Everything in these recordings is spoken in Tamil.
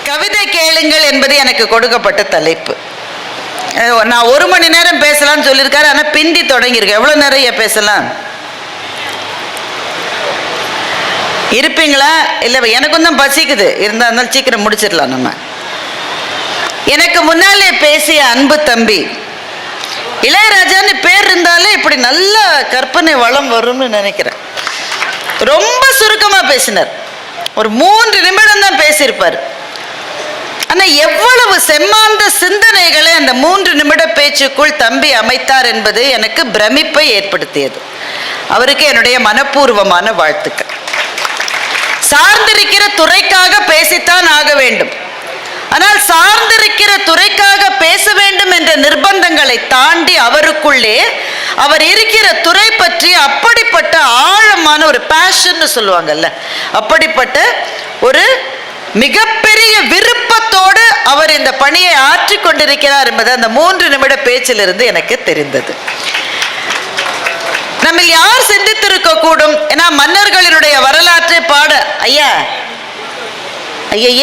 கவிதை கேளுங்கள் என்பது எனக்கு கொடுக்கப்பட்ட தலைப்பு. நான் 1 மணி நேரம் பேசலாம்னு சொல்லியிருக்காரு, ஆனால் பிந்தி தொடங்கியிருக்கேன். எவ்வளோ நிறைய பேசலாம் இருப்பீங்களா? இல்லை, எனக்கும் தான் பசிக்குது, இருந்தாலும் சீக்கிரம் முடிச்சிடலாம். நம்ம எனக்கு முன்னாலே பேசிய அன்பு தம்பி இளையராஜான்னு பேர் இருந்தாலே இப்படி நல்ல கற்பனை வளம் வரும்னு நினைக்கிறேன். ரொம்ப சுருக்கமாக பேசினார், ஒரு 3 நிமிடம் தான் பேசியிருப்பார். ஆனால் எவ்வளவு செம்மாந்த சிந்தனைகளை அந்த 3 நிமிட பேச்சுக்குள் தம்பி அமைத்தார் என்பது எனக்கு பிரமிப்பை ஏற்படுத்தியது. அவருக்கு என்னுடைய மனப்பூர்வமான வாழ்த்துக்கள். சார்ந்திருக்கிற துறைக்காக பேசித்தான் ஆக வேண்டும். ஆனால் சார்ந்திருக்கிற துறைக்காக பேச வேண்டும் என்ற நிர்பந்தங்களை தாண்டி அவருக்குள்ளே அவர் இருக்கிற துறை பற்றி அப்படிப்பட்ட ஆழமான ஒரு பேஷன் சொல்லுவாங்கல்ல, அப்படிப்பட்ட ஒரு மிகப்பெரிய விருப்பத்தோடு அவர் இந்த பணியை ஆற்றிக் கொண்டிருக்கிறார் என்பது அந்த 3 நிமிட பேச்சிலிருந்து எனக்கு தெரிந்தது. நம்ம யார் சிந்தித்திருக்க கூடும்? ஏன்னா மன்னர்களினுடைய வரலாற்றை பாட ஐயா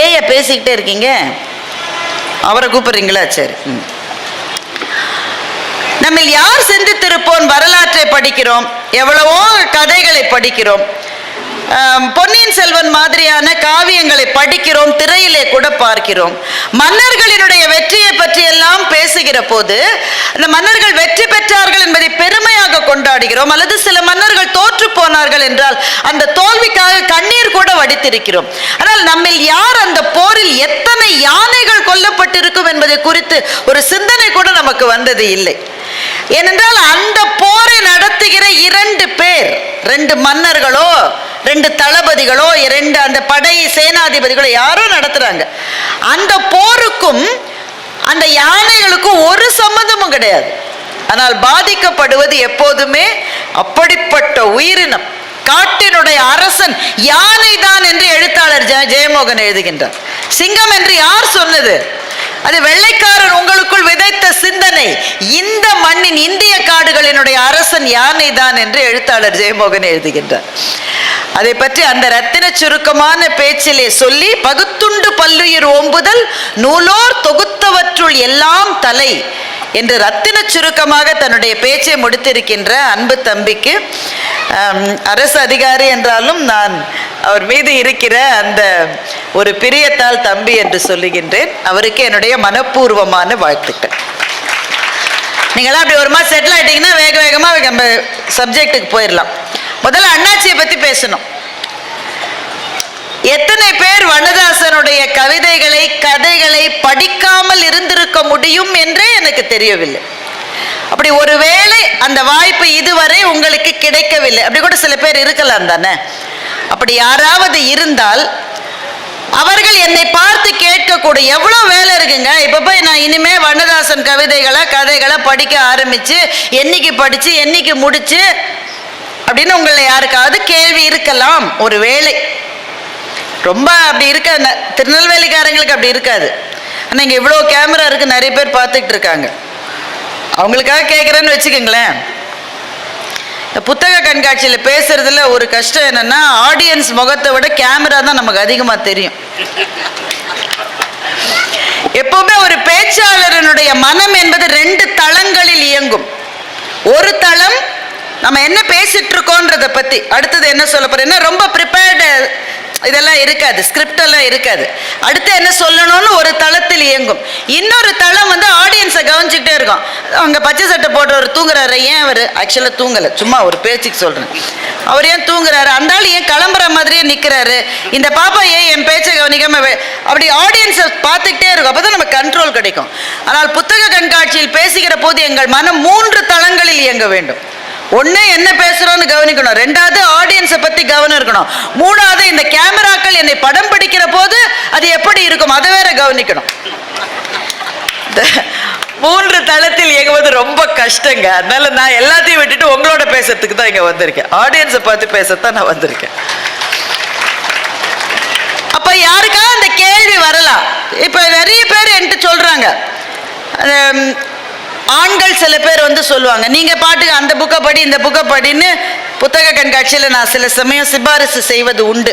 ஏன் பேசிக்கிட்டே இருக்கீங்க? அவரை கூப்பிடுறீங்களா? சரி. நம்ம யார் சிந்தித்திருப்போம்? வரலாற்றை படிக்கிறோம், எவ்வளவோ கதைகளை படிக்கிறோம், பொன்னியின் செல்வன் மாதிரியான காவியங்களை படிக்கிறோம், திரையிலே கூட பார்க்கிறோம். மன்னர்களினுடைய வெற்றியை பற்றி எல்லாம் பேசுகிற போது அந்த மன்னர்கள் வெற்றி பெற்றார்கள் என்பதை பெருமையாக கொண்டாடுகிறோம், அல்லது சில மன்னர்கள் தோற்று போனார்கள் என்றால் அந்த தோல்விக்காக கண்ணீர் கூட வடித்திருக்கிறோம். ஆனால் நம்மில் யார் அந்த போரில் எத்தனை யானைகள் கொல்லப்பட்டிருக்கும் என்பதை குறித்து ஒரு சிந்தனை கூட நமக்கு வந்தது இல்லை. ஏனென்றால் அந்த போரை நடத்துகிற 2 பேர், 2 மன்னர்களோ 2 தளபதிகளோ 2 அந்த படை சேனாதிபதிகளோ யாரோ நடத்துறாங்க. அந்த போருக்கும் அந்த யானைகளுக்கும் ஒரு சம்மந்தமும் கிடையாது. ஆனால் பாதிக்கப்படுவது எப்போதுமே அப்படிப்பட்ட உயிரினம், காட்டினுடைய அரசன் யானை தான் என்று எழுத்தாளர் ஜெயமோகன் எழுதுகின்றார். சிங்கம் என்று யார் சொன்னது? அது வெள்ளைக்காரன் உங்களுக்குள் விதைத்த சிந்தனை. இந்த மண்ணின், இந்திய காடுகளினுடைய அரசன் யானை தான் என்று எழுத்தாளர் ஜெயமோகன் எழுதுகின்றார். அதை பற்றி அந்த ரத்தின சுருக்கமான பேச்சிலே சொல்லி, பகுத்துண்டு பல்லுயிர் ஓம்புதல் நூலோர் தொகுத்தவற்றுள் எல்லாம் தலை என்று ரத்தின சுருக்கமாக தன்னுடைய பேச்சை முடித்திருக்கின்ற அன்பு தம்பிக்கு, அரசு அதிகாரி என்றாலும் நான் அவர் மீது இருக்கிற அந்த ஒரு பிரியத்தால் தம்பி என்று சொல்லுகின்றேன். அவருக்கு என்னுடைய மனப்பூர்வமான வாழ்த்துக்கள். நீங்களாம் அப்படி ஒரு மாதிரி செட்டில் ஆகிட்டீங்கன்னா வேக வேகமாக நம்ம சப்ஜெக்டுக்கு போயிடலாம். முதல்ல அண்ணாச்சியை பற்றி பேசணும். எத்தனை பேர் வண்ணதாசனுடைய கவிதைகளை, கதைகளை படிக்காமல் இருந்திருக்க முடியும் என்றே எனக்கு தெரியவில்லை. அப்படி ஒருவேளை அந்த வாய்ப்பு இதுவரை உங்களுக்கு கிடைக்கவில்லை, அப்படி கூட சில பேர் இருக்கலாம் தானே. அப்படி யாராவது இருந்தால் அவர்கள் என்னை பார்த்து கேட்கக்கூடும், எவ்வளோ வேலை இருக்குங்க, இப்போ போய் நான் இனிமே வண்ணதாசன் கவிதைகளை, கதைகளை படிக்க ஆரம்பிச்சு என்னைக்கு படிச்சு என்னைக்கு முடிச்சு அப்படின்னு உங்களை யாருக்காவது கேள்வி இருக்கலாம். ஒரு வேளை ரொம்ப அப்படி இருக்க, திருநெல்வேலிக்காரங்களுக்கு அப்படி இருக்காது. ஆனால் இங்கே இவ்வளோ கேமரா இருக்குது, நிறைய பேர் பார்த்துக்கிட்டு இருக்காங்க. அவங்களுக்காக கேட்குறேன்னு வச்சுக்கோங்களேன். இந்த புத்தக கண்காட்சியில் பேசுறதுல ஒரு கஷ்டம் என்னன்னா, ஆடியன்ஸ் முகத்தை விட கேமரா தான் நமக்கு அதிகமாக தெரியும். எப்பவுமே ஒரு பேச்சாளரனுடைய மனம் என்பது 2 தளங்களில் இயங்கும். ஒரு தளம் நம்ம என்ன பேசிட்டு இருக்கோன்றதை பற்றி, அடுத்தது என்ன சொல்ல போறேன்னா ரொம்ப ப்ரிப்பேர்டு இதெல்லாம் இருக்காது, ஸ்கிரிப்ட் எல்லாம் இருக்காது. அடுத்து என்ன சொல்லணும்னு ஒரு தளத்தில் இயங்கும். இன்னொரு தளம் வந்து ஆடியன்ஸை கவனிச்சுக்கிட்டே இருக்கும். அங்கே பச்சை சட்டை போடுறவர் தூங்குறாரு, ஏன் அவர் ஆக்சுவலாக தூங்கலை, சும்மா ஒரு பேச்சுக்கு சொல்கிறேன், அவர் ஏன் தூங்குறாரு, அந்த ஆள் ஏன் கிளம்புற மாதிரியே நிற்கிறாரு, இந்த பாப்பா ஏன் என் பேச்சை கவனிக்காம, அப்படி ஆடியன்ஸை பார்த்துக்கிட்டே இருக்கும். அப்போ தான் நம்ம கண்ட்ரோல் கிடைக்கும். ஆனால் புத்தக கண்காட்சியில் பேசுகிற போது எங்கள் மனம் 3 தளங்களில் இயங்க வேண்டும். ஒன்று என்ன பேசுகிறோன்னு கவனிக்கணும், 2வது ஆடியன்ஸை பற்றி கவனம் இருக்கணும், 3வது இந்த கேமராக்கள் என்னை படம் பிடிக்கிற போது அது எப்படி இருக்கும் அதை வேற கவனிக்கணும். 3 தளத்தில் இயங்குவது ரொம்ப கஷ்டங்க. அதனால நான் எல்லாத்தையும் விட்டுட்டு உங்களோட பேசுறதுக்கு தான் இங்கே வந்திருக்கேன், ஆடியன்ஸை பார்த்து பேசத்தான் நான் வந்திருக்கேன். அப்போ யாருக்காவது அந்த கேள்வி வரலாம். இப்போ நிறைய பேர் என்கிட்ட சொல்கிறாங்க, ஆண்கள் சில பேர் வந்து சொல்லுவாங்க, நீங்கள் பாட்டுக்கு அந்த புக்கை படி இந்த புக்கை படின்னு புத்தக கண்காட்சியில் நான் சில சமயம் சிபாரிசு செய்வது உண்டு.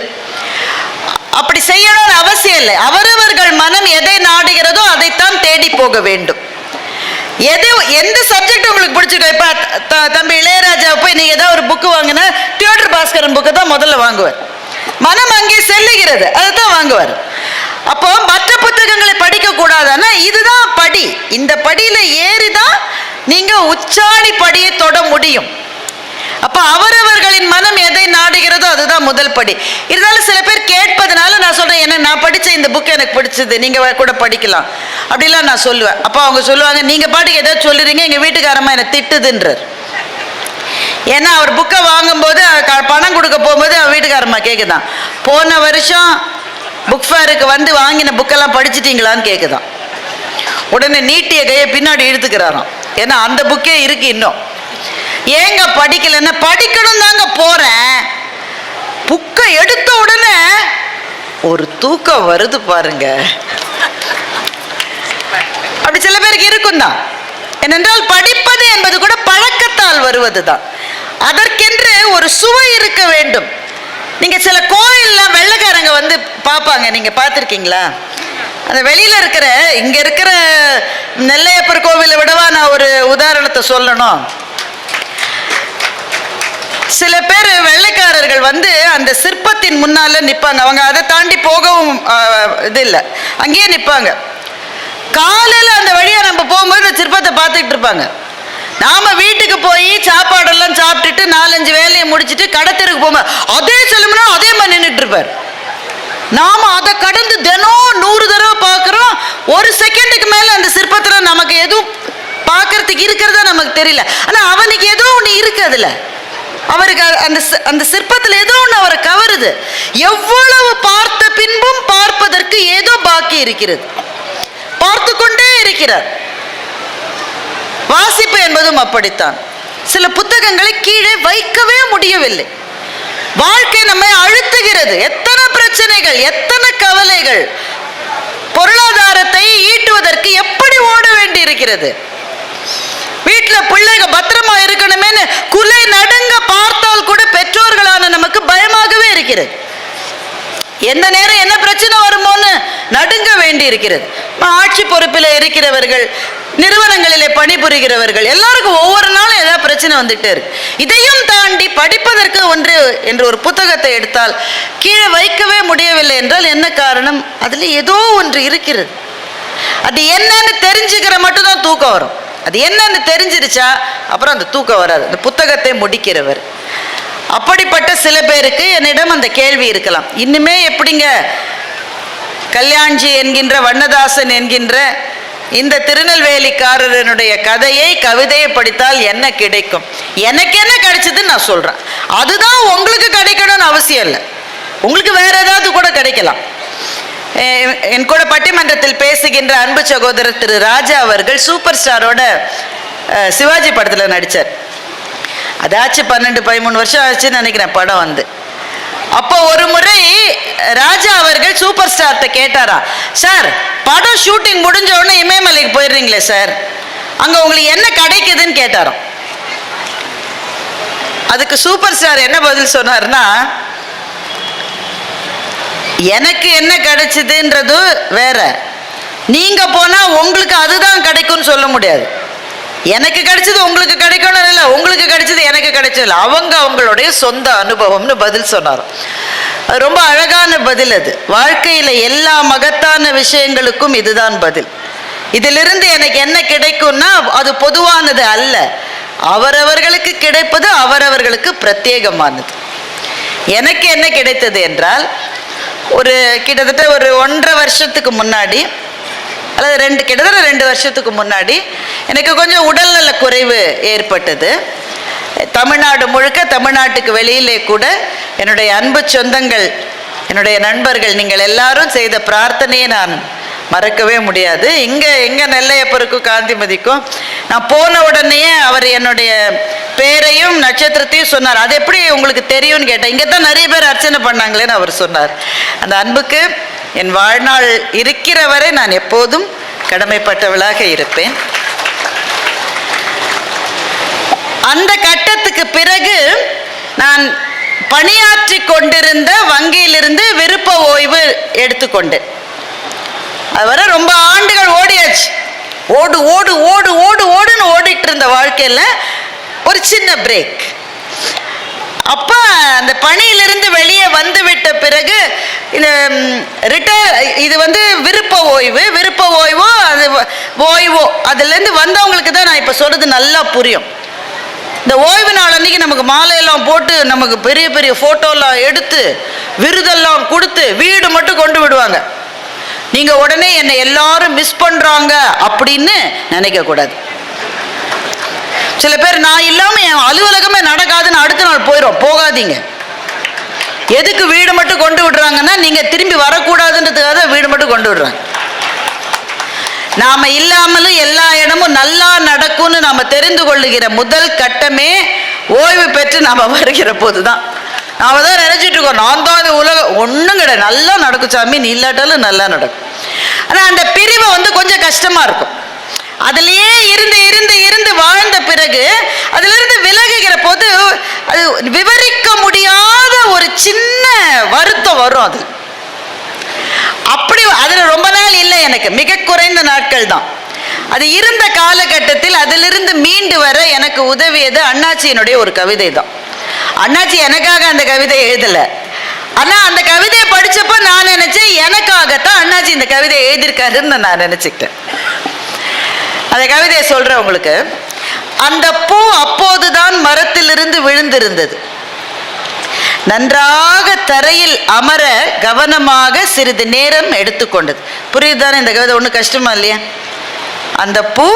அப்படி செய்யணும்னு அவசியம் இல்லை. அவரவர்கள் மனம் எதை நாடுகிறதோ அதைத்தான் தேடி போக வேண்டும். எந்த சப்ஜெக்ட் உங்களுக்கு பிடிச்சிருக்கோ, இப்போ தம்பி இளையராஜா போய் நீங்க ஏதாவது ஒரு புக்கு வாங்கினா தியோடர் பாஸ்கரன் புக்கு தான் முதல்ல வாங்குவார். மனம் அங்கே செல்லுகிறது, அதுதான் வாங்குவார். அப்போ மற்ற புத்தகங்களை படிக்க கூடாதுன்னா இதுதான் படி. இந்த படியில ஏறிதான் நீங்க உச்சாணி படியை தொட முடியும். அப்ப அவரவர்களின் மனம் எதை நாடுகிறதோ அதுதான் முதல் படி. இருந்தாலும் சில பேர் கேட்பதனால நான் சொல்றேன், என்ன நான் படிச்ச இந்த புக் எனக்கு பிடிச்சது, நீங்க கூட படிக்கலாம் அப்படிலாம் நான் சொல்லுவேன். அப்ப அவங்க சொல்லுவாங்க, நீங்க பாட்டுக்கு ஏதாவது சொல்லுறீங்க, எங்க வீட்டுக்காரமா என்னை திட்டுதுன்றார். ஏன்னா அவர் புக்கை வாங்கும்போது பணம் கொடுக்க போகும்போது அவர் வீட்டுக்காரம்மா கேட்குதான், போன வருஷம் புக் ஃபேருக்கு வந்து வாங்கின புக்கெல்லாம் படிச்சுட்டீங்களான்னு கேட்குதான். உடனே நீட்டிய கையை பின்னாடி இழுத்துக்கிறாராம். ஏன்னா அந்த புக்கே இருக்கு இன்னும். ஏங்க படிக்கலன்னா, படிக்கணும் தாங்க போறேன், புக்கை எடுத்த உடனே ஒரு தூக்கம் வருது பாருங்க. அப்படி சில பேருக்கு இருக்கும் தான். ஏனென்றால் படிப்பது என்பது கூட பழக்கத்தால் வருவது தான். அதற்கென்று ஒரு சுவை இருக்க வேண்டும். நீங்க சில கோயில்லாம் வெள்ளைக்காரங்க வந்து பார்ப்பாங்க, நீங்க பார்த்துருக்கீங்களா? அந்த வெளியில இருக்கிற, இங்க இருக்கிற நெல்லையப்பர் கோவிலை விடவா நான் ஒரு உதாரணத்தை சொல்லணும். சில பேர் வெள்ளைக்காரர்கள் வந்து அந்த சிற்பத்தின் முன்னால நிற்பாங்க. அவங்க அதை தாண்டி போகவும் இது இல்லை, அங்கேயே நிற்பாங்க. காலையில் அந்த வழியா நம்ம போகும்போது இந்த சிற்பத்தை பார்த்துக்கிட்டு இருப்பாங்க. நாம வீட்டுக்கு போய் சாப்பாடெல்லாம் சாப்பிட்டுட்டு 4-5 வேலையை முடிச்சுட்டு கடத்தருக்கு போகும்போது அதே செல்லும்னா அதே மாதிரி நின்றுட்டு இருப்பார். நாம அதை கடந்து தினம் 100 தடவை பார்க்குறோம். ஒரு செகண்டுக்கு மேல அந்த சிற்பத்தில் நமக்கு எதுவும் பார்க்கறதுக்கு இருக்கிறதா நமக்கு தெரியல. ஆனா அவனுக்கு ஏதோ ஒன்று இருக்கு, அதுல அவருக்கு அந்த சிற்பத்தில் ஏதோ ஒன்று அவரை கவருது. எவ்வளவு பார்த்த பின்பும் பார்ப்பதற்கு ஏதோ பாக்கி இருக்கிறது, பார்த்து கொண்டே இருக்கிறார். வாசிப்பு என்பதும் அப்படித்தான். சில புத்தகங்களை கீழே வைக்கவே முடியவில்லை. வாழ்க்கை நம்மை அழுத்துகிறது. எத்தனை பிரச்சனைகள், எத்தனை கவலைகள். பொருளாதாரத்தை ஈட்டுவதற்கு எப்படி ஓட வேண்டி இருக்கிறது. வீட்டுல பிள்ளைகள் பத்திரமா இருக்கணுமேனு குலை நடுங்க பார்த்தால் கூட பெற்றோர்களான நமக்கு பயமாகவே இருக்கிறது. எந்த நேரம் என்ன பிரச்சனை வருமோன்னு நடுங்க வேண்டி இருக்கிறது. ஆட்சி பொறுப்பில் இருக்கிறவர்கள், நிறுவனங்களிலே பணிபுரிகிறவர்கள் எல்லாருக்கும் ஒவ்வொரு நாளும் ஏதாவது பிரச்சனை வந்துட்டே இருக்கு. இதையும் தாண்டி படிப்பதற்கு ஒன்று என்று ஒரு புத்தகத்தை எடுத்தால் கீழே வைக்கவே முடியவில்லை என்றால் என்ன காரணம்? அதுல ஏதோ ஒன்று இருக்கிறது. அது என்னன்னு தெரிஞ்சுக்கிற மட்டும்தான் தூக்கம் வரும். அது என்னன்னு தெரிஞ்சிருச்சா அப்புறம் அந்த தூக்கம் வராது. அந்த புத்தகத்தை முடிக்கிறவர். அப்படிப்பட்ட சில பேருக்கு என்னிடம் அந்த கேள்வி இருக்கலாம், இன்னுமே எப்படிங்க கல்யாண்ஜி என்கின்ற வண்ணதாசன் என்கின்ற இந்த திருநெல்வேலிக்காரனுடைய கதையை, கவிதையை படித்தால் என்ன கிடைக்கும்? எனக்கு என்ன கிடைச்சதுன்னு நான் சொல்றேன். அதுதான் உங்களுக்கு கிடைக்கணும்னு அவசியம் இல்லை. உங்களுக்கு வேற ஏதாவது கூட கிடைக்கலாம். என் கூட பட்டிமன்றத்தில் பேசுகின்ற அன்பு சகோதரர் திரு ராஜா அவர்கள் சூப்பர் ஸ்டாரோட சிவாஜி படத்துல நடிச்சார். அதாச்சு 12-13 வருஷம் ஆச்சுன்னு நினைக்கிறேன் படம் வந்து. அப்போ ஒரு முறை ராஜா அவர்கள் சூப்பர் ஸ்டார்ட்ட கேட்டாரா, சார் படம் ஷூட்டிங் முடிஞ்ச உடனே இமயமலைக்கு போயிடுறீங்களே சார், அங்க உங்களுக்கு என்ன கிடைக்குதுன்னு கேட்டாராம். அதுக்கு சூப்பர் ஸ்டார் என்ன பதில் சொன்னார்னா, எனக்கு என்ன கிடைச்சதுன்றது வேற, நீங்க போனா உங்களுக்கு அதுதான் கிடைக்கும்னு சொல்ல முடியாது. எனக்கு கிடைச்சது உங்களுக்கு கிடைக்கணும் இல்லை, உங்களுக்கு கிடைச்சது எனக்கு கிடைச்சது இல்லை, அவங்களுடைய சொந்த அனுபவம்னு பதில் சொன்னார். அது ரொம்ப அழகான பதில். அது வாழ்க்கையில எல்லா மகத்தான விஷயங்களுக்கும் இதுதான் பதில். இதிலிருந்து எனக்கு என்ன கிடைக்கும்னா அது பொதுவானது அல்ல, அவரவர்களுக்கு கிடைப்பது அவரவர்களுக்கு பிரத்யேகமானது. எனக்கு என்ன கிடைத்தது என்றால், ஒரு கிட்டத்தட்ட ஒரு 1.5 வருஷத்துக்கு முன்னாடி, அல்லது கிட்டத்தட்ட 2 வருஷத்துக்கு முன்னாடி எனக்கு கொஞ்சம் உடல்நல குறைவு ஏற்பட்டது. தமிழ்நாடு முழுக்க, தமிழ்நாட்டுக்கு வெளியிலே கூட என்னுடைய அன்பு சொந்தங்கள், என்னுடைய நண்பர்கள், நீங்கள் எல்லாரும் செய்த பிரார்த்தனையை நான் மறக்கவே முடியாது. எங்க நெல்லையப்பருக்கும் காந்திமதிக்கும் நான் போன உடனேயே அவர் என்னுடைய பேரையும் நட்சத்திரத்தையும் சொன்னார். அது எப்படி உங்களுக்கு தெரியும்னு கேட்டேன். இங்கே தான் நிறைய பேர் அர்ச்சனை பண்ணாங்களேன்னு அவர் சொன்னார். அந்த அன்புக்கு என் வாழ்நாள் இருக்கிற வரை நான் எப்போதும் கடமைப்பட்டவளாக இருப்பேன். அந்த கட்டத்துக்கு பிறகு நான் பணியாற்றி கொண்டிருந்த வங்கியிலிருந்து விருப்ப ஓய்வு எடுத்துக்கொண்டு அது வர ரொம்ப ஆண்டுகள் ஓடியாச்சு. ஓடு ஓடு ஓடு ஓடு ஓடுன்னு ஓடிட்டு இருந்த வாழ்க்கையில ஒரு சின்ன பிரேக். அப்ப அந்த பணியிலிருந்து வெளியே வந்து விட்ட பிறகு இந்த இது விருப்ப ஓய்வு, விருப்ப ஓய்வோ அது ஓய்வோ அதுலேருந்து வந்தவங்களுக்கு தான் நான் இப்போ சொல்றது நல்லா புரியும். இந்த ஓய்வு நாள் அன்னைக்கு நமக்கு மாலையெல்லாம் போட்டு நமக்கு பெரிய பெரிய ஃபோட்டோலாம் எடுத்து விருதெல்லாம் கொடுத்து வீடு மட்டும் கொண்டு விடுவாங்க. நீங்கள் உடனே என்னை எல்லாரும் மிஸ் பண்ணுறாங்க அப்படின்னு நினைக்கக்கூடாது. சில பேர் நான் இல்லாமல் என் அலுவலகமே நடக்காதுன்னு அடுத்த நாள் போகாதீங்க. எதுக்கு வீடு மட்டும் கொண்டு விடுறாங்கன்னா நீங்கள் திரும்பி வரக்கூடாதுன்றதுக்காக வீடு மட்டும் கொண்டு விடுறாங்க. நாம இல்லாமலும் எல்லா இடமும் நல்லா நடக்கும்னு நாம தெரிந்து கொள்ளுகிற முதல் கட்டமே ஓய்வு பெற்று நாம வருகிற போதுதான். நாம தான் நினைச்சிட்டு இருக்கோம் நான் தான் இந்த உலகம், ஒன்றும் கிடையாது, நல்லா நடக்கும் சாமி, நீ இல்லாட்டாலும் நல்லா நடக்கும். ஆனால் அந்த பிரிவு கொஞ்சம் கஷ்டமா இருக்கும். அதுலயே இருந்து இருந்து இருந்து வாழ்ந்த பிறகு அதுல இருந்து விலகுகிற போது அது விவரிக்க முடியாத ஒரு சின்ன வருத்தம் வரும். அது அப்படி அதுல ரொம்ப நாள் இல்லை, எனக்கு மிக குறைந்த நாட்கள் தான். அது இருந்த காலகட்டத்தில் அதிலிருந்து மீண்டு வர எனக்கு உதவியது அண்ணாச்சியினுடைய ஒரு கவிதை தான். அண்ணாச்சி எனக்காக அந்த கவிதை எழுதல, ஆனா அந்த கவிதையை படிச்சப்ப நான் நினைச்சேன் எனக்காகத்தான் அண்ணாச்சி இந்த கவிதையை எழுதியிருக்காருன்னு நான் நினைச்சுக்கிட்டேன். அந்த கவிதையை சொல்றேன் உங்களுக்கு. அந்த பூ அப்போதுதான் மரத்திலிருந்து விழுந்திருந்தது. நன்றாக தரையில் அமர கவனமாக சிறிது நேரம் எடுத்துக்கொண்டது. புரியுதுதானே இந்த கவிதை? ஒன்றும் கஷ்டமா இல்லையா? அந்த பூ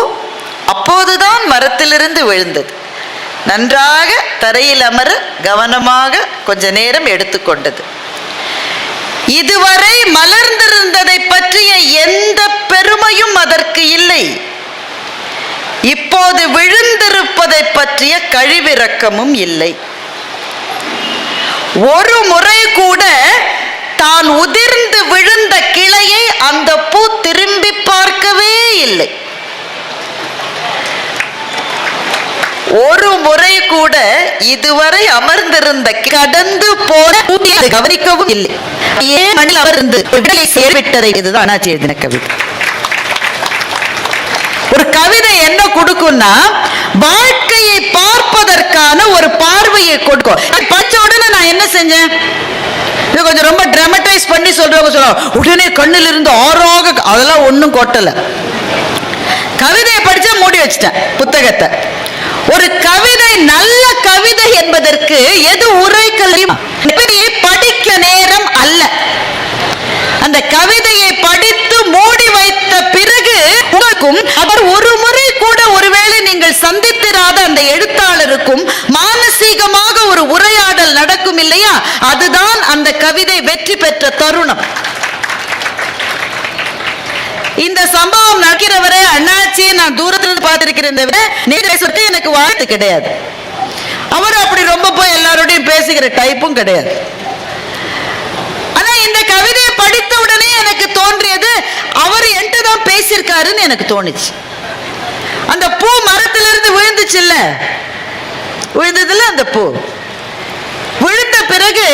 அப்போதுதான் மரத்திலிருந்து விழுந்தது. நன்றாக தரையில் அமர கவனமாக கொஞ்ச நேரம் எடுத்துக்கொண்டது. இதுவரை மலர்ந்திருந்ததை பற்றிய எந்த பெருமையும் அதற்கு இல்லை. இப்போது விழுந்திருப்பதை பற்றிய கழிவிறக்கமும் இல்லை. ஒரு முறை கூட தான் உதிர்ந்து விழுந்த கிளையை அந்த பூ திரும்பி பார்க்கவே இல்லை. ஒரு முறை கூட இதுவரை அமர்ந்திருந்த கடந்து போன பூமியை கவனிக்கவும் இல்லை. ஏன் மண்ணில் அமர்ந்து சேர்விட்டதை இதுதான் அண்ணாச்சி எழுதின கவிதை. ஒரு கவிதை என்ன கொடுக்கும்னா வாழ்க்கையை பார்ப்பதற்கான ஒரு பார்வையை கொடுக்கும். படிச்ச உடனே நான் என்ன செஞ்சேன், இது கொஞ்சம் ரொம்ப டிராமடைஸ் பண்ணி சொல்றவங்க சொல்லுவாங்க உடனே கண்ணில் இருந்து ஆறாக, அதெல்லாம் ஒன்றும் கொட்டல. கவிதையை படிச்சா மூடி வச்சிட்டேன் புத்தகத்தை. ஒரு கவிதை நல்ல கவிதை என்பதற்கு எது உரைக்கலையும் படிக்க நேரம் அல்ல. அந்த கவிதையை படித்து மூடி வைத்த பிறகு உங்களுக்கும் அவர் ஒரு முறை கூட ஒருவேளை நீங்கள் சந்தித்திராத அந்த எழுத்தாளருக்கும் மானசீகமாக ஒரு உரையாடல் நடக்கும் இல்லையா? அதுதான் அந்த கவிதை வெற்றி பெற்ற தருணம். இந்த சம்பவம் நடக்கிறவரை அண்ணாச்சியை நான் தூரத்திலிருந்து பார்த்திருக்கிறேன், எனக்கு வாழ்த்து கிடையாது. அவர் அப்படி ரொம்ப போய் எல்லாரோடையும் பேசுகிற டைப்பும் கிடையாது. ஆனா இந்த கவிதையை படித்த உடனே எனக்கு தோன்றியது அவர் என்கிட்ட தான் பேசியிருக்காருன்னு எனக்கு தோணுச்சு. அந்த பூ மரத்திலிருந்து விழுந்துச்சு இல்ல, விழுந்ததுல அந்த பூ விழுந்த பிறகு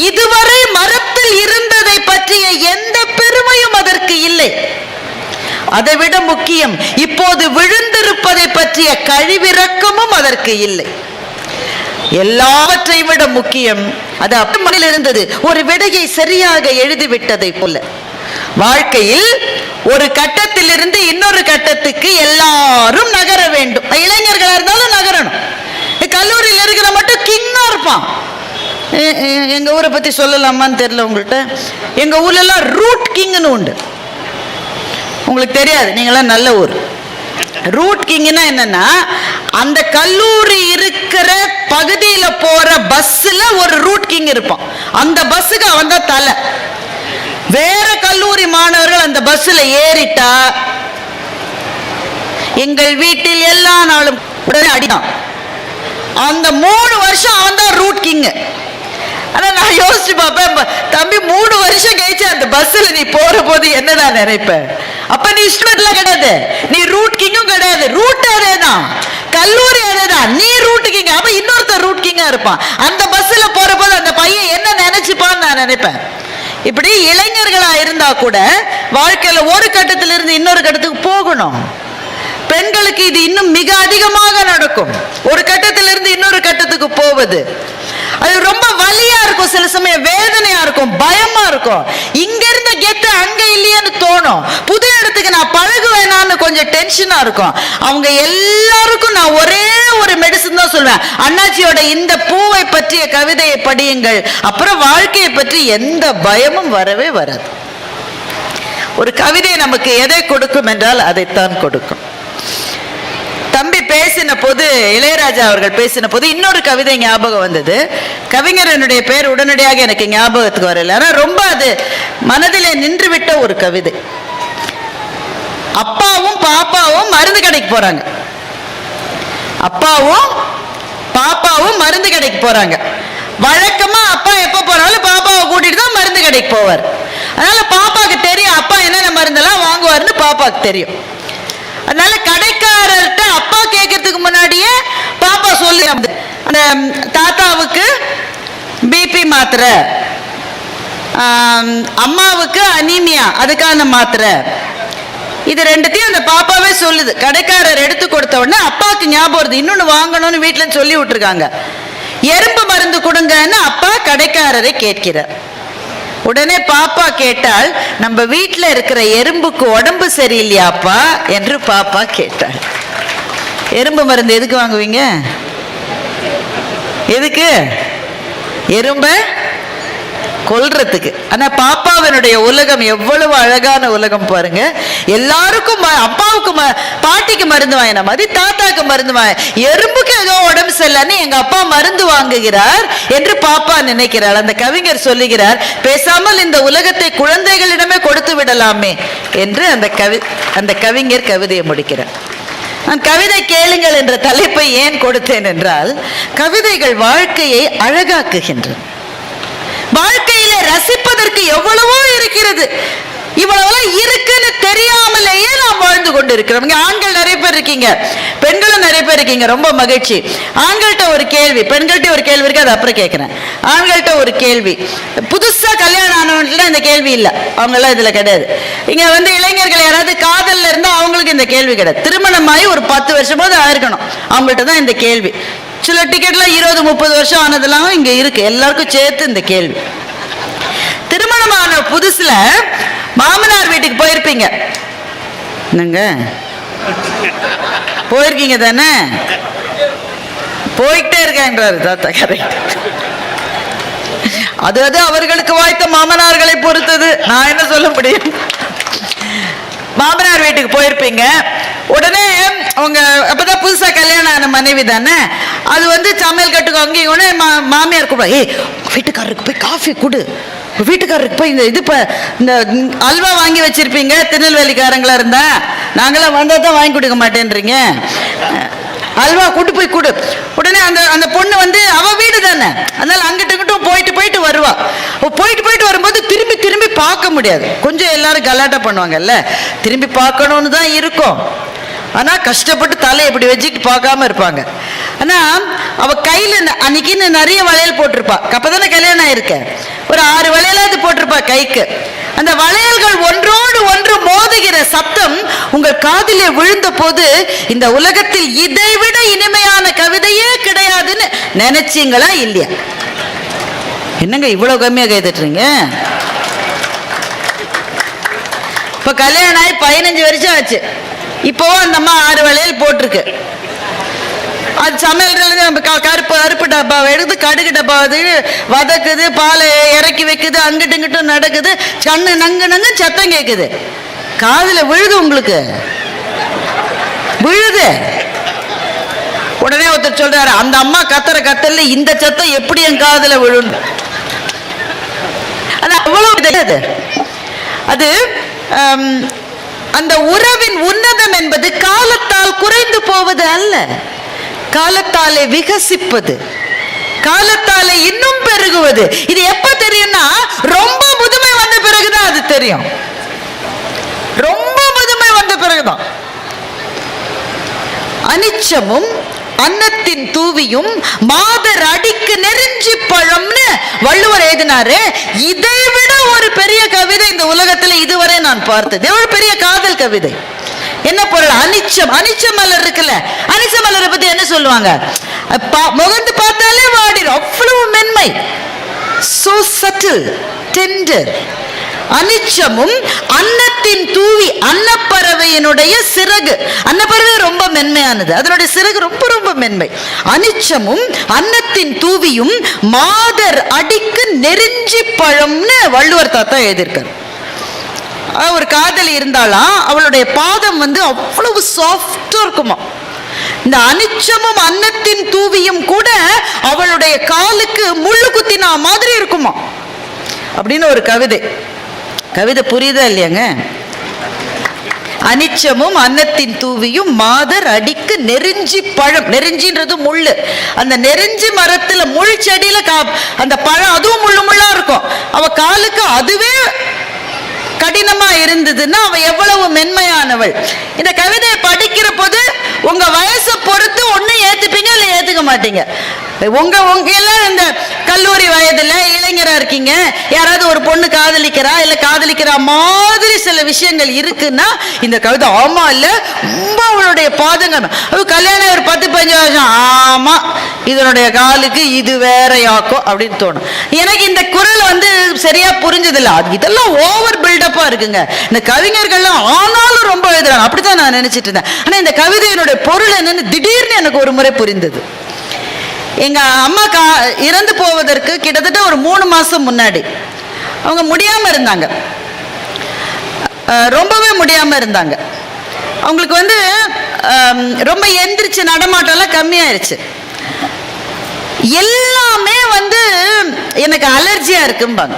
இதுவரை மரத்தில் இருந்ததை பற்றிய எந்த பெருமையும் அதற்கு இல்லை. அதை விட முக்கியம், இப்போது விழுந்திருப்பதை பற்றிய கழிவிறக்கமும் அதற்கு இல்லை. எல்லாவற்றை விட முக்கியம், அது அப்பமனில் இருந்தது ஒரு விடையை சரியாக எழுதிவிட்டதை போல. வாழ்க்கையில் ஒரு கட்டத்தில் இருந்து இன்னொரு கட்டத்துக்கு எல்லாரும் நகர வேண்டும். இளைஞர்களா இருந்தாலும் நகரணும். கல்லூரியில் இருக்கிற மட்டும் கிங்கா இருப்பான். எங்க ஊரை பத்தி சொல்லலாமான்னு தெரியல உங்கள்கிட்ட. எங்க ஊர்ல எல்லாம் ரூட் கிங்னு உண்டு. உங்களுக்கு தெரியாது, நீங்களாம் நல்ல ஊர். ரூட் கிங்னா என்னன்னா, அந்த கல்லூரி இருக்கிற பகுதியில போற பஸ்ல ஒரு ரூட் கிங் இருப்பான். அந்த பஸ்ஸுக்கு அவன் தான் தலை. வேற கல்லூரி மாணவர்கள் அந்த பஸ்ல ஏறிட்டா எங்கள் வீட்டில் எல்லா நாளும் உடனே அடிதான். அந்த 3 வருஷம் அவன் தான் ரூட் கிங். ஆனா நான் யோசிச்சு பார்ப்பேன், தம்பி 3 வருஷம் கழிச்சு அந்த பஸ்ல நீ போற போது என்னதான் நினைப்ப? அப்ப நீ ஸ்டூடெண்ட்லாம் கிடையாது, நீ ரூட் கிங்கும் கிடையாது. ரூட் அதேதான், கல்லூரி அதேதான். வேண்டாம், நீ ரூட் கிங். அப்ப இன்னொருத்தர் ரூட் கிங்கா இருப்பான். அந்த பஸ்ல போற போது அந்த பையன் என்ன நினைச்சுப்பான்னு நான் நினைப்பேன். இப்படி இளைஞர்களா இருந்தா கூட வாழ்க்கையில ஒரு கட்டத்திலிருந்து இன்னொரு கட்டத்துக்கு போகணும். பெண்களுக்கு இது இன்னும் மிக அதிகமாக நடக்கும். ஒரு கட்டத்திலிருந்து இன்னொரு கட்டத்துக்கு போவது அது ரொம்ப வலியா இருக்கும், சில சமயம் வேதனையா இருக்கும், பயமா இருக்கும். இங்க இருந்த கெத்து அங்க இல்லையான்னு தோணும். புது இடத்துக்கு நான் பழகுவேனான்னு கொஞ்சம் டென்ஷனா இருக்கும். அவங்க எல்லாருக்கும் நான் ஒரே ஒரு மெடிசன் தான் சொல்வேன், அண்ணாச்சியோட இந்த பூவை பற்றிய கவிதையை படியுங்கள், அப்புறம் வாழ்க்கையை பற்றி எந்த பயமும் வரவே வராது. ஒரு கவிதை நமக்கு எதை கொடுக்கும் என்றால் அதைத்தான் கொடுக்கும். தம்பி பேசின போது, இளையராஜா அவர்கள் பேசின போது இன்னொரு கவிதை ஞாபகம் வந்தது. கவிஞரனுடைய பெயர் உடனடியாக எனக்கு ஞாபகத்துக்கு வரல, ஆனால் ரொம்ப அது மனதிலே நின்று விட்ட ஒரு கவிதை. அப்பாவும் பாப்பாவும் மருந்து கடைக்கு போறாங்க. அப்பாவும் பாப்பாவும் மருந்து கடைக்கு போறாங்க. வழக்கமா அப்பா எப்ப போறாலும் பாப்பாவை கூட்டிட்டு தான் மருந்து கடைக்கு போவார். அதனால பாப்பாக்கு தெரியும் அப்பா என்னென்ன மருந்தெல்லாம் வாங்குவாருன்னு பாப்பாக்கு தெரியும். அதனால கடைக்காரர்கிட்ட அப்பா கேட்கறதுக்கு முன்னாடியே பாப்பா சொல்லி, அந்த தாத்தாவுக்கு பிபி மாத்திரை, அம்மாவுக்கு அனீமியா அதுக்கான மாத்திரை, இது ரெண்டுத்தையும் அந்த பாப்பாவே சொல்லுது. கடைக்காரர் எடுத்து கொடுத்த உடனே அப்பாவுக்கு ஞாபகம் வருது, இன்னொன்னு வாங்கணும்னு வீட்டுல சொல்லி விட்டுருக்காங்க. எறும்பு மருந்து கொடுங்கன்னு அப்பா கடைக்காரரை கேட்கிறார். உடனே பாப்பா கேட்டால், நம்ம வீட்டில் இருக்கிற எறும்புக்கு உடம்பு சரியில்லையாப்பா என்று பாப்பா கேட்டாள். எறும்பு மருந்து எதுக்கு வாங்குவீங்க? எதுக்கு? எறும்ப கொல்றதுக்கு. ஆனா பாப்பாவினுடைய உலகம் எவ்வளவு அழகான உலகம் பாருங்க. எல்லாருக்கும் அப்பாவுக்கு பாட்டிக்கு மருந்து வாங்கின மாதிரி தாத்தாக்கு மருந்து வாங்க, எறும்புக்கு ஏதோ உடம்பு சரியில்லைன்னு எங்க அப்பா மருந்து வாங்குகிறார் என்று பாப்பா நினைக்கிறார். அந்த கவிஞர் சொல்லுகிறார், பேசாமல் இந்த உலகத்தை குழந்தைகளிடமே கொடுத்து விடலாமே என்று அந்த கவிஞர் கவிதையை முடிக்கிறார். நான் கவிதை கேளுங்கள் என்ற தலைப்பை ஏன் கொடுத்தேன் என்றால், கவிதைகள் வாழ்க்கையை அழகாக்குகின்றன. வாழ்க்கையில ரசிப்பதற்கு எவ்வளவோ இருக்கிறது. இவ்வளவு இருக்குன்னு தெரியாமலேயே நாம் வாழ்ந்து கொண்டு இருக்கிறோம். ஆண்கள் நிறைய பேர் இருக்கீங்க, பெண்களும் நிறைய பேர் இருக்கீங்க, ரொம்ப மகிழ்ச்சி. ஆண்கள்கிட்ட ஒரு கேள்வி, பெண்கள்கிட்ட ஒரு கேள்வி இருக்கு, அது அப்புறம் கேட்கிறேன். ஆண்கள்கிட்ட ஒரு கேள்வி, புதுசா கல்யாணம் ஆனவங்கள்ட்ட இந்த கேள்வி இல்லை, அவங்க எல்லாம் இதுல கிடையாது. இங்க வந்து இளைஞர்கள் யாராவது காதல்ல இருந்தா அவங்களுக்கு இந்த கேள்வி கிடையாது. திருமணமாகி ஒரு 10 வருஷமாவது ஆயிருக்கணும், அவங்கள்ட்ட தான் இந்த கேள்வி. சில டிக்கெட்ல 20-30 வருஷம் ஆனதெல்லாம் இங்க இருக்கு, எல்லாருக்கும் சேர்த்து இந்த கேள்வி. திருமணமான புதுசுல மாமனார் வீட்டுக்கு போயிருப்பீங்க, என்னங்க போயிருக்கீங்க தானே? போயிட்டே இருக்காங்கிறாரு தாத்தா. கரெக்ட். அது அவர்களுக்கு வாய்த்த மாமனார்களை பொறுத்தது, நான் என்ன சொல்ல முடியும். மாமனார் வீட்டுக்கு போயிருப்பீங்க. உடனே அவங்க அப்பதான் புதுசா கல்யாணம் ஆன மனைவி தானே, அது வந்து சமையல் கட்டுக்கு அங்கேயும் மாமியார் கூட, ஏய் வீட்டுக்காரருக்கு போய் காஃபி கொடு, வீட்டுக்காரருக்கு போய் இந்த அல்வா வாங்கி வச்சிருப்பீங்க, திருநெல்வேலிக்காரங்களா இருந்தா நாங்களாம் வந்தா தான் வாங்கி கொடுக்க மாட்டேன்றீங்க, அல்வா கூட்டு போய் கொடு. உடனே அந்த பொண்ணு வந்து அவ வீடு தானே, அதனால அங்கிட்ட இங்கிட்டும் போயிட்டு வருவா. போயிட்டு வரும்போது திரும்பி பார்க்க முடியாது, கொஞ்சம் எல்லாரும் கலாட்டா பண்ணுவாங்கல்ல, திரும்பி பார்க்கணும்னு தான் இருக்கும். ஆனா கஷ்டப்பட்டு தலை இப்படி வச்சுட்டு பார்க்காம இருப்பாங்க. ஆனா அவ கையில அன்னைக்குன்னு நிறைய வளையல் போட்டிருப்பா, அப்பதானே கல்யாணம் ஆயிருக்க, ஒரு 6 வளையலாவது போட்டிருப்பா கைக்கு. அந்த வளையல்கள் ஒன்றோடு ஒன்று மோதுகிற சப்தம் உங்கள் காதிலே விழுந்த போது, இந்த உலகத்தில் இதைவிட இனிமையான கவிதையே கிடையாதுன்னு நினைச்சீங்களா இல்லையா? என்னங்க இவ்வளவு கம்மியா கைதட்டுறீங்க? இப்ப கல்யாணம் ஆகி 15 வருஷம் ஆச்சு, இப்போவும் அந்த அம்மா 6 வளையல் போட்டிருக்கு. அது சமையல் கருப்பு டப்பாவை எடுத்து கடுகு டப்பாவது வதக்குது, பாலை இறக்கி வைக்குது, அங்கிட்டு இங்கிட்டும் நடக்குது, கண்ணு நங்கு சத்தம் கேட்குது, காதுல விழுது, உங்களுக்கு விழுது. உடனே ஒருத்தர் சொல்றாரு, அந்த அம்மா கத்துற கத்தல இந்த சத்தம் எப்படி என் காதுல விழும். அது அவ்வளவு தெரியாது. அது அந்த உறவின் உன்னதம் என்பது காலத்தால் குறைந்து போவது அல்ல, காலத்தாலே விகசிப்பது, காலத்தாலே இன்னும் பெருகுவது. இது எப்ப தெரியும்னா, ரொம்ப முதுமை வந்த பிறகுதான் அது தெரியும். ரொம்ப முதுமை வந்த பிறகுதான். அனிச்சமும் அன்னத்தின் தூவியும் மாதர் அடிக்கு நெருஞ்சி பழம்னு வள்ளுவர் எழுதினாரு. இதை விட ஒரு பெரிய கவிதை இந்த உலகத்துல இதுவரை நான் பார்த்தது. ஒரு பெரிய காதல் கவிதை. என்ன பொருள்? அனிச்சம். அனிச்ச மலர் இருக்குல்ல, அனிச்ச மலரை பத்தி என்ன சொல்லுவாங்க? முகந்து பார்த்தாலே வாடிடும், அவ்வளவு மென்மை. So subtle, tender. அனிச்சமும் அன்னத்தின் தூவி, அன்னப்பறவையினுடைய சிறகு. அன்னப்பறவை ரொம்ப மென்மையானது, அதனுடைய சிறகு ரொம்ப ரொம்ப மென்மை. அனிச்சமும் அன்னத்தின் தூவியும் மாதர் அடிக்கு நெருஞ்சி பழம்னு வள்ளுவர் தாத்தா எழுதியிருக்கார். ஒரு காதலி இருந்தாலாம், அவளுடைய பாதம் அவ்வளவு சாஃப்டா இருக்குமா. இந்த அனிச்சமும் அன்னத்தின் தூவியும் கூட அவளுடைய காலுக்கு முள்ளு குத்தினா மாதிரி இருக்குமா அப்படின்னு ஒரு கவிதை. கவிதை புரியுதா இல்லையாங்க? அனிச்சமும் அன்னத்தின் தூவியும் மாதர் அடிக்கு நெருஞ்சி பழம். நெருஞ்சின்றது முள்ளு. அந்த நெருஞ்சி மரத்துல முள் செடியில அந்த பழம் அதுவும் முள்ளு முள்ளா இருக்கும். அவ காலுக்கு அதுவே கடினமா இருந்ததுன்னா அவ எவ்வளவு மென்மையானவள். இந்த கவிதையை படிக்கிற போது உங்க வயசை பொறுத்து ஒண்ணு ஏத்துப்பீங்க இல்ல ஏத்துக்க மாட்டீங்க. உங்க எல்லாம் இந்த கல்லூரி வயதுல இளைஞரா இருக்கீங்க, யாராவது ஒரு பொண்ணு காதலிக்கிறா இல்ல காதலிக்கிற மாதிரி சில விஷயங்கள் இருக்குன்னா இந்த கவிதை ஆமா இல்ல ரொம்ப அவளுடைய பாதங்க. கல்யாணம் ஒரு 10-15 வருஷம், ஆமா இதனுடைய காலுக்கு இது வேறையாக்கும் அப்படின்னு தோணும். எனக்கு இந்த குரல் சரியா புரிஞ்சதில்ல. இதெல்லாம் ஓவர் பில்டப்பா இருக்குங்க இந்த கவிஞர்கள்லாம். ஆனாலும் ரொம்ப எழுதுறாங்க, அப்படித்தான் நான் நினைச்சிட்டு இருந்தேன். ஆனா இந்த கவிதையினுடைய பொருள் என்னன்னு திடீர்னு எனக்கு ஒரு முறை புரிந்தது. எங்க அம்மா இறந்து போவதற்கு கிட்டத்தட்ட ஒரு 3 மாசம் முன்னாடி அவங்க முடியாம இருந்தாங்க, ரொம்பவே முடியாம இருந்தாங்க. அவங்களுக்கு ரொம்ப எந்திரிச்சு நடமாட்டம்லாம் கம்மியாயிருச்சு. எல்லாமே எனக்கு அலர்ஜியா இருக்கும்பாங்க.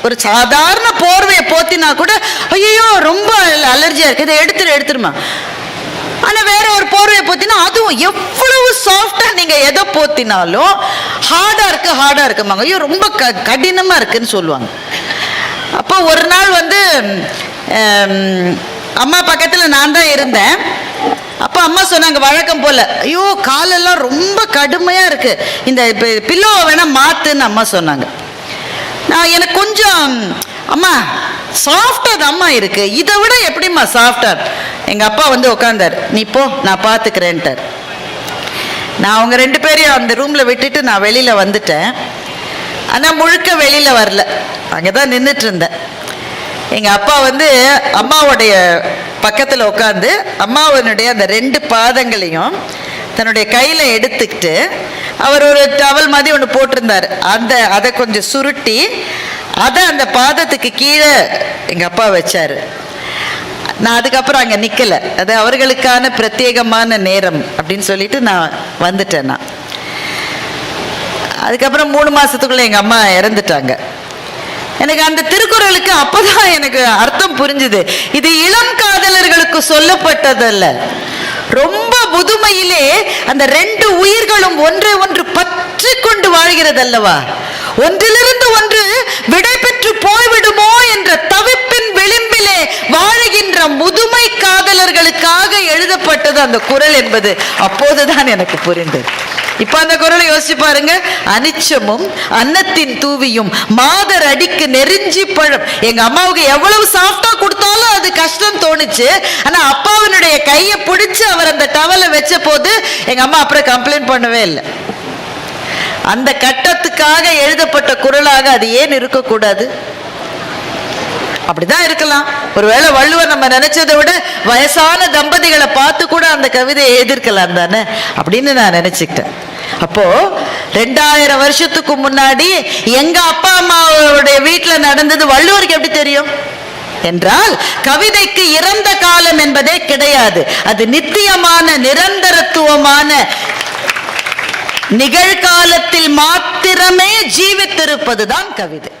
ஒரு சாதாரண போர்வையை போத்தினா கூட ஐயோ ரொம்ப அலர்ஜியா இருக்கு, இதை எடுத்துருமா. ஆனா வேற ஒரு போர்வையை போத்தினா அதுவும் எவ்வளவு சாஃப்டா நீங்க எதை போத்தினாலும் ஹார்டா இருக்குமாங்க. ஐயோ ரொம்ப கடினமா இருக்குன்னு சொல்லுவாங்க. அப்போ ஒரு நாள் அம்மா பக்கத்துல நான் தான் இருந்தேன். அப்ப அம்மா சொன்னாங்க வழக்கம் போல, ஐயோ காலெல்லாம் ரொம்ப கடுமையா இருக்கு, இந்த பில்லோவை வேணா மாத்துன்னு அம்மா சொன்னாங்க. நான் எனக்கு கொஞ்சம் அம்மா சாஃப்டா அம்மா இருக்கு, இதை விட எப்படிம்மா சாஃப்டா? எங்க அப்பா உட்கார்ந்தார், நீ போ நான் பாத்துக்கிறேன்ட்டார். நான் அவங்க 2 பேரையும் அந்த ரூம்ல விட்டுட்டு நான் வெளியில வந்துட்டேன். ஆனா முழுக்க வெளியில வரல, அங்கதான் நின்றுட்டு இருந்தேன். எங்க அப்பா அம்மாவுடைய பக்கத்துல உட்காந்து அம்மாவனுடைய அந்த 2 பாதங்களையும் தன்னுடைய கையில எடுத்துக்கிட்டு அவர் ஒரு டவல் மாதிரி ஒன்று போட்டிருந்தார். அதை கொஞ்சம் சுருட்டி அதை அந்த பாதத்துக்கு கீழே எங்க அப்பா வச்சாரு. நான் அதுக்கப்புறம் அங்க நிக்கல, அது அவர்களுக்கான பிரத்யேகமான நேரம் அப்படின்னு சொல்லிட்டு நான் வந்துட்டேன். நான் அதுக்கப்புறம் 3 மாசத்துக்குள்ள எங்க அம்மா இறந்துட்டாங்க. எனக்கு அந்த திருக்குறளுக்கு அப்பதான் எனக்கு அர்த்தம் புரிஞ்சுது. இது இளம் காதலர்களுக்கு சொல்லப்பட்டதல்ல, ரொம்ப முதுமையிலே அந்த 2 உயிர்களும் ஒன்றை ஒன்று பற்றி கொண்டு வாழ்கிறது அல்லவா, ஒன்றிலிருந்து ஒன்று விடை பெற்று போய்விடுமோ என்ற தவிப்பின் விளிம்பிலே வாழுகின்ற முதுமை காதலர்களுக்காக எழுதப்பட்டது அந்த குறள் என்பது அப்போதுதான் எனக்கு புரிந்தது. இப்ப அந்த குறளை யோசிச்சு பாருங்க. அனிச்சமும் அன்னத்தின் தூவியும் மாதர் அடிக்கு நெருஞ்சி பழம். எங்க அம்மாவுக்கு எவ்வளவு சாஃப்டா கொடுத்தாலும் அது கஷ்டம் தோணுச்சு. ஆனா அப்பாவினுடைய கையை பிடிச்சு அவர் அந்த டவலை வச்ச போது எங்க அம்மா அப்புறம் கம்ப்ளைண்ட் பண்ணவே இல்லை. அந்த கட்டத்துக்காக எழுதப்பட்ட குறளாக அது ஏன் இருக்கக்கூடாது? அப்படிதான் இருக்கலாம். ஒருவேளை வள்ளுவர் நம்ம நினைச்சதை விட வயசான தம்பதிகளை பார்த்து கூட அந்த கவிதையை எழுதியிருக்கலாம் தானே அப்படின்னு நான் நினைச்சுக்கிட்டேன். அப்போ 2000 வருஷத்துக்கு முன்னாடி எங்க அப்பா அம்மாவுடைய வீட்டுல நடந்தது வள்ளுவருக்கு எப்படி தெரியும் என்றால், கவிதைக்கு இறந்த காலம் என்பதே கிடையாது. அது நித்தியமான நிரந்தரத்துவமான நிகழ்காலத்தில் மாத்திரமே ஜீவித்திருப்பதுதான் கவிதை.